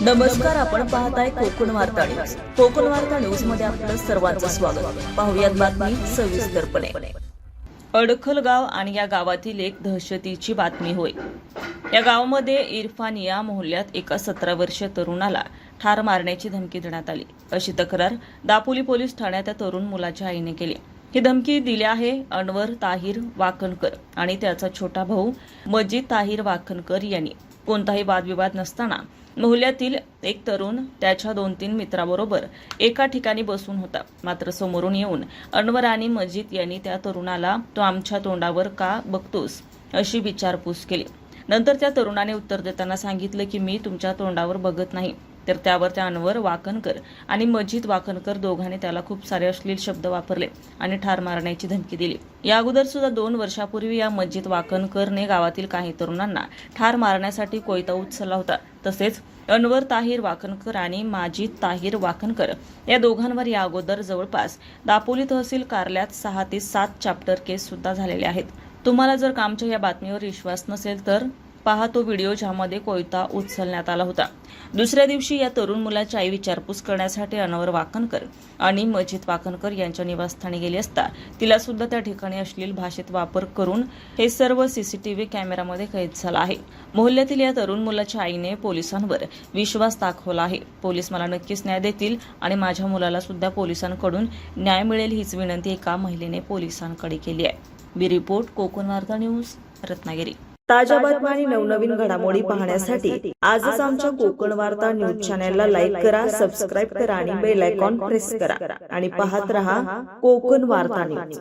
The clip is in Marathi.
नमस्कार, आपण पाहताय कोकण वार्ता न्यूज. कोकण वार्ता न्यूज मध्ये आपलं सर्वांचं स्वागत. पाहुयात बातमी सविस्तरपणे. अडखल गाव आणि या गावातील एक दहशतीची बातमी होय. या गावामध्ये इरफान या मोहल्ल्यात एका 17 वर्षीय तरुणाला ठार मारण्याची धमकी देण्यात आली, अशी तक्रार दापोली पोलीस ठाण्यात त्या तरुण मुलाच्या आईने केली. ही धमकी दिली आहे अनवर ताहिर वाकणकर आणि त्याचा छोटा भाऊ मजीद ताहिर वाकणकर यांनी. कोणताही वादविवाद नसताना मोहल्ल्यातील एक तरुण त्याच्या 2-3 मित्राबरोबर एका ठिकाणी बसून होता. मात्र समोरून येऊन अनवर आणि मजीद यांनी त्या तरुणाला "तो आमच्या तोंडावर का बघतोस?" अशी विचारपूस केली. नंतर त्या तरुणाने उत्तर देताना सांगितलं की "मी तुमच्या तोंडावर बघत नाही." तर त्यावर त्या अनवर वाकणकर आणि मजीद वाकणकर दोघांनी त्याला खूप सारे अश्लील शब्द वापरले आणि ठार मारण्याची धमकी दिली. या अगोदर सुद्धा 2 वर्षापूर्वी या मजीद वाकणकरने गावातील काही तरुणांना ठार मारण्यासाठी कोयता उचलला होता. तसेच अनवर ताहिर वाकणकर आणि माजीद ताहिर वाकणकर या दोघांवर या अगोदर जवळपास दापोली तहसील कार्यालयात 6 ते 7 चॅप्टर केस सुद्धा झालेले आहेत. तुम्हाला जर आमच्या या बातमीवर विश्वास नसेल तर पहा तो व्हिडिओ ज्यामध्ये कोयता उचलण्यात आला होता. दुसऱ्या दिवशी या तरुण मुलाची आई विचारपूस करण्यासाठी अनवर वाकणकर आणि मजीद वाकणकर यांच्या निवासस्थानी गेली असता तिला सुद्धा त्या ठिकाणी अश्लील भाषेत वापर करून हे सर्व सीसीटीव्ही कॅमेऱ्यामध्ये कैद झालं आहे. मोहल्ल्यातील या तरुण मुलाच्या आईने पोलिसांवर विश्वास दाखवला आहे. पोलीस मला नक्कीच न्याय देतील आणि माझ्या मुलाला सुद्धा पोलिसांकडून न्याय मिळेल हीच विनंती एका महिलेने पोलिसांकडे केली आहे. बी रिपोर्ट, कोकण वार्ता न्यूज, रत्नागिरी. ताज्या बातम्या आणि नवनवीन घडामोडी पाहण्यासाठी आजच आमच्या कोकण वार्ता न्यूज चॅनलला लाईक करा, सबस्क्राईब करा आणि बेल आयकॉन प्रेस करा आणि पाहत रहा कोकण वार्ता न्यूज.